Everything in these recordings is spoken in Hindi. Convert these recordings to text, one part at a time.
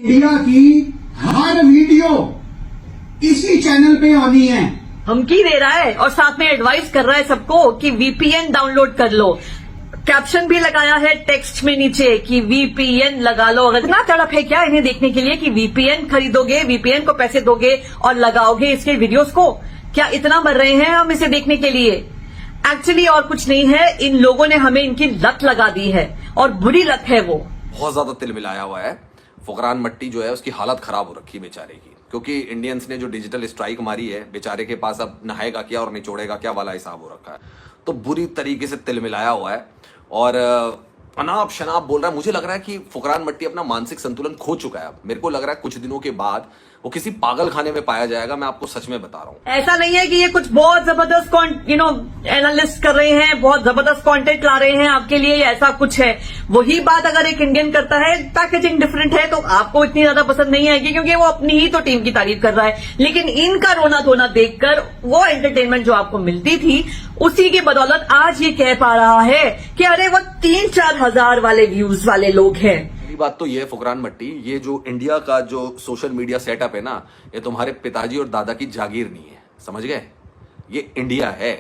इंडिया की हर वीडियो इसी चैनल पे आनी है। धमकी दे रहा है और साथ में एडवाइस कर रहा है सबको कि वीपीएन डाउनलोड कर लो। कैप्शन भी लगाया है टेक्स्ट में नीचे कि वीपीएन लगा लो। अगर इतना तड़प है क्या इन्हें देखने के लिए कि वीपीएन खरीदोगे, वीपीएन को पैसे दोगे और लगाओगे इसके वीडियोस को? क्या इतना मर रहे हैं हम इसे देखने के लिए? एक्चुअली और कुछ नहीं है, इन लोगों ने हमें इनकी लत लगा दी है और बुरी लत है वो। बहुत ज्यादा तिल मिलाया हुआ है। फुकरान मट्टी जो है उसकी हालत खराब हो रखी है बेचारे की, क्योंकि इंडियंस ने जो डिजिटल स्ट्राइक मारी है, बेचारे के पास अब नहाएगा क्या और निचोड़ेगा क्या वाला हिसाब हो रखा है। तो बुरी तरीके से तिल मिलाया हुआ है और अनाप शनाप बोल रहा है। मुझे लग रहा है कि फुकरान मट्टी अपना मानसिक संतुलन खो चुका है। मेरे को लग रहा है कुछ दिनों के बाद वो किसी पागल खाने में पाया जाएगा। मैं आपको सच में बता रहा हूं। ऐसा नहीं है कि ये कुछ बहुत जबरदस्त एनालिस्ट कर रहे हैं, बहुत जबरदस्त कंटेंट ला रहे हैं आपके लिए, ऐसा कुछ है। वही बात अगर एक इंडियन करता है, पैकेजिंग डिफरेंट है, तो आपको इतनी ज्यादा पसंद नहीं आएगी, क्योंकि वो अपनी ही तो टीम की तारीफ कर रहा है। लेकिन इनका रोना धोना देखकर वो एंटरटेनमेंट जो आपको मिलती थी, उसी की बदौलत आज ये कह पा रहा है कि अरे वो 3-4 हजार वाले व्यूज वाले लोग हैं। बात तो ये है फुकरान मट्टी, ये जो इंडिया का जो सोशल मीडिया सेटअप है ना, ये तुम्हारे पिताजी और दादा की जागीर नहीं है, समझ गए? ये इंडिया है।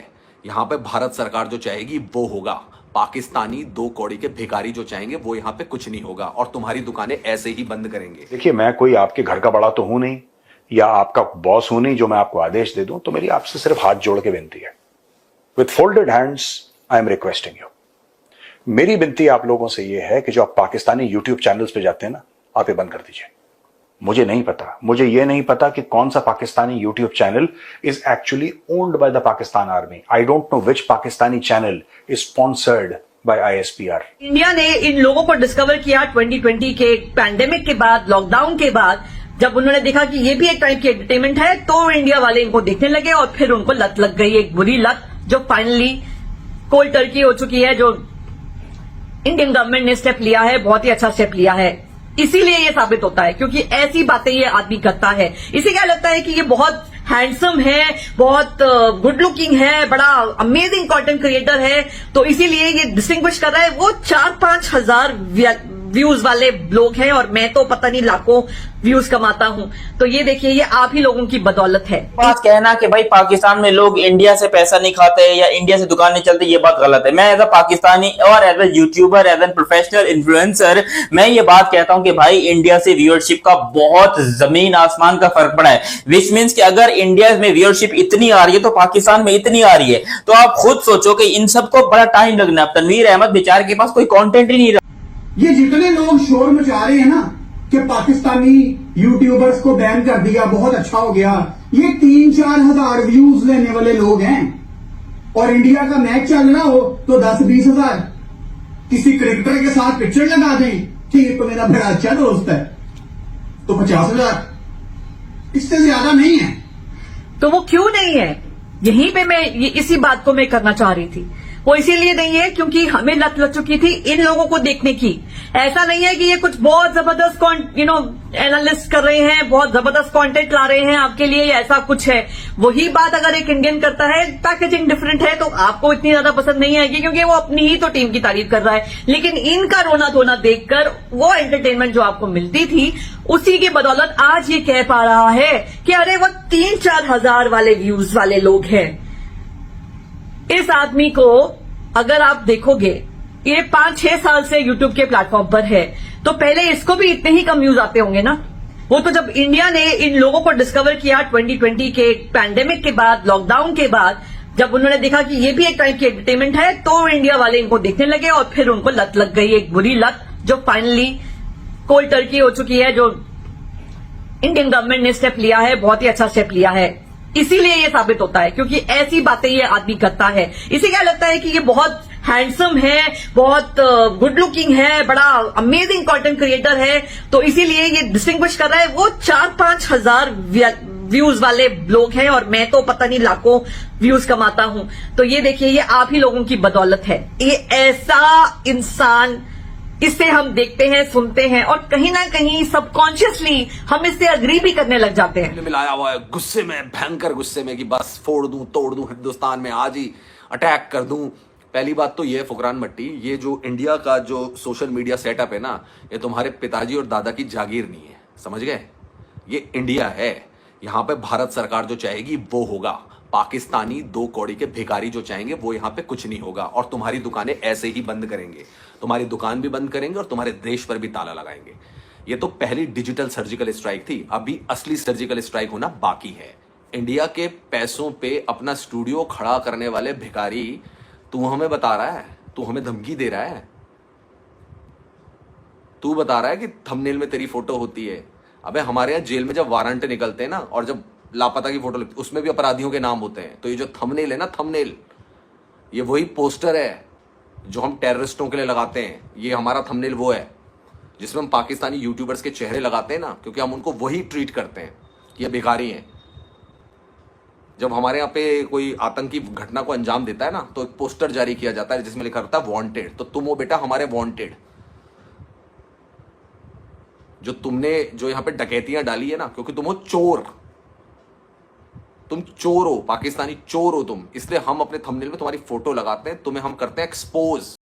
यहाँ पे भारत सरकार जो चाहेगी वो होगा। पाकिस्तानी 2 कौड़ी के भिखारी जो चाहेंगे वो यहाँ पे कुछ नहीं होगा और तुम्हारी दुकानें ऐसे ही बंद करेंगे। देखिए, मैं कोई आपके घर का बड़ा तो हूं नहीं या आपका बॉस हूं नहीं जो मैं आपको आदेश दे दूं। तो मेरी आपसे सिर्फ हाथ जोड़ के विनती है, with folded hands I am requesting you. मेरी विनती आप लोगों से यह है कि जो आप पाकिस्तानी यूट्यूब चैनल्स पे जाते हैं ना, आप ये बंद कर दीजिए। मुझे ये नहीं पता कि कौन सा Pakistani YouTube channel is actually owned by the Pakistan army. I don't know which Pakistani channel is sponsored by ISPR. India ने इन लोगों को डिस्कवर किया 2020 के पैंडेमिक के बाद, लॉकडाउन के बाद। जब उन्होंने देखा कि ये भी एक टाइप की एंटरटेनमेंट है, तो इंडिया वाले इनको देखने लगे और फिर उनको लत लग गई, एक बुरी लत जो फाइनली कोल्ड टर्की हो चुकी है। जो इंडियन गवर्नमेंट ने स्टेप लिया है, बहुत ही अच्छा स्टेप लिया है। इसीलिए ये साबित होता है, क्योंकि ऐसी बातें ये आदमी करता है। इसे क्या लगता है कि ये बहुत हैंडसम है, बहुत गुड लुकिंग है, बड़ा अमेजिंग कंटेंट क्रिएटर है, तो इसीलिए ये डिस्टिंग्विश कर रहा है। वो 4-5 हजार व्यूज वाले लोग हैं और मैं तो पता नहीं लाखों व्यूज कमाता हूं। तो ये देखिए, ये आप ही लोगों की बदौलत है। बात कहना कि भाई पाकिस्तान में लोग इंडिया से पैसा नहीं खाते या इंडिया से दुकान नहीं चलती, ये बात गलत है। मैं एज अ पाकिस्तानी और as a YouTuber, as an professional influencer, मैं ये बात कहता हूं कि भाई इंडिया से व्यूअरशिप का बहुत जमीन आसमान का फर्क पड़ा है। विच मीन्स कि अगर इंडिया में व्यूअरशिप इतनी आ रही है तो पाकिस्तान में इतनी आ रही है। तो आप खुद सोचो कि इन सबको बड़ा टाइम लगना। अब तनवीर अहमद बेचारे के पास कोई कॉन्टेंट ही नहीं रहा। ये जितने लोग शोर मचा रहे हैं ना कि पाकिस्तानी यूट्यूबर्स को बैन कर दिया, बहुत अच्छा हो गया, ये 3-4 हजार व्यूज लेने वाले लोग हैं। और इंडिया का मैच चल रहा हो तो 10-20 हजार किसी क्रिकेटर के साथ पिक्चर लगा दें कि ये तो मेरा बड़ा अच्छा दोस्त है, तो 50 हजार, इससे ज्यादा नहीं है। तो वो क्यों नहीं है? यहीं पे मैं इसी बात को मैं करना चाह रही थी। वो इसीलिए नहीं है क्योंकि हमें लत लग चुकी थी इन लोगों को देखने की। ऐसा नहीं है कि ये कुछ बहुत जबरदस्त एनालिस्ट कर रहे हैं, बहुत जबरदस्त कंटेंट ला रहे हैं आपके लिए, ऐसा कुछ है। वही बात अगर एक इंडियन करता है, पैकेजिंग डिफरेंट है, तो आपको इतनी ज्यादा पसंद नहीं आएगी, क्योंकि वो अपनी ही तो टीम की तारीफ कर रहा है। लेकिन इनका रोना धोना देखकर वो एंटरटेनमेंट जो आपको मिलती थी, उसी की बदौलत आज ये कह पा रहा है कि अरे वो 3-4 हजार वाले व्यूज वाले लोग हैं। इस आदमी को अगर आप देखोगे, ये 5-6 साल से यूट्यूब के प्लेटफॉर्म पर है, तो पहले इसको भी इतने ही कम व्यूज आते होंगे ना। वो तो जब इंडिया ने इन लोगों को डिस्कवर किया 2020 के पैंडेमिक के बाद, लॉकडाउन के बाद, जब उन्होंने देखा कि ये भी एक टाइप की एंटरटेनमेंट है, तो इंडिया वाले इनको देखने लगे और फिर उनको लत लग गई, एक बुरी लत जो फाइनली कोल्ड टर्की हो चुकी है। जो इंडियन गवर्नमेंट ने स्टेप लिया है, बहुत ही अच्छा स्टेप लिया है। इसीलिए ये साबित होता है, क्योंकि ऐसी बातें ये आदमी करता है। इसे क्या लगता है कि ये बहुत हैंडसम है, बहुत गुड लुकिंग है, बड़ा अमेजिंग कंटेंट क्रिएटर है, तो इसीलिए ये डिस्टिंग्विश कर रहा है। वो 4-5 हजार व्यूज वाले लोग हैं और मैं तो पता नहीं लाखों व्यूज कमाता हूं। तो ये देखिए, ये आप ही लोगों की बदौलत है। ये ऐसा इंसान, इससे हम देखते हैं, सुनते हैं और कहीं ना कहीं सबकॉन्शियसली हम इससे अग्री भी करने लग जाते हैं। मिलाया हुआ है गुस्से में, भयंकर गुस्से में कि बस फोड़ दूं, तोड़ दूं, हिंदुस्तान में आज ही अटैक कर दूं। पहली बात तो ये है फुकरान मट्टी, ये जो इंडिया का जो सोशल मीडिया सेटअप है ना, ये तुम्हारे पिताजी और दादा की जागीर नहीं है, समझ गए? ये इंडिया है, यहां पे भारत सरकार जो चाहेगी वो होगा। पाकिस्तानी 2 कौड़ी के भिखारी जो चाहेंगे वो यहां पे कुछ नहीं होगा, और तुम्हारी दुकानें ऐसे ही बंद करेंगे। तुम्हारी दुकान भी बंद करेंगे और तुम्हारे देश पर भी ताला लगाएंगे। ये तो पहली डिजिटल सर्जिकल स्ट्राइक थी, अभी असली सर्जिकल स्ट्राइक होना बाकी है। इंडिया के पैसों पे अपना स्टूडियो खड़ा करने वाले भिखारी, तू हमें बता रहा है, तू हमें धमकी दे रहा है, तू बता रहा है कि थंबनेल में तेरी फोटो होती है। अबे हमारे यहाँ जेल में जब वारंट निकलते हैं ना, और जब लापता की फोटो लगती है, उसमें भी अपराधियों के नाम होते हैं। तो ये जो थंबनेल है ना, थंबनेल, ये वही पोस्टर है जो हम टेररिस्टों के लिए लगाते हैं। ये हमारा थंबनेल वो है जिसमें हम पाकिस्तानी यूट्यूबर्स के चेहरे लगाते हैं ना, क्योंकि हम उनको वही ट्रीट करते हैं कि ये भिखारी हैं। जब हमारे यहाँ पे कोई आतंकी घटना को अंजाम देता है ना, तो एक पोस्टर जारी किया जाता है जिसमें लिखा रहता है वांटेड। तो तुम हो बेटा हमारे वांटेड। जो तुमने जो यहाँ पे डकैतियां डाली है ना, क्योंकि तुम हो चोर, तुम चोर हो, पाकिस्तानी चोर हो तुम, इसलिए हम अपने थंबनेल में तुम्हारी फोटो लगाते हैं, तुम्हें हम करते हैं एक्सपोज।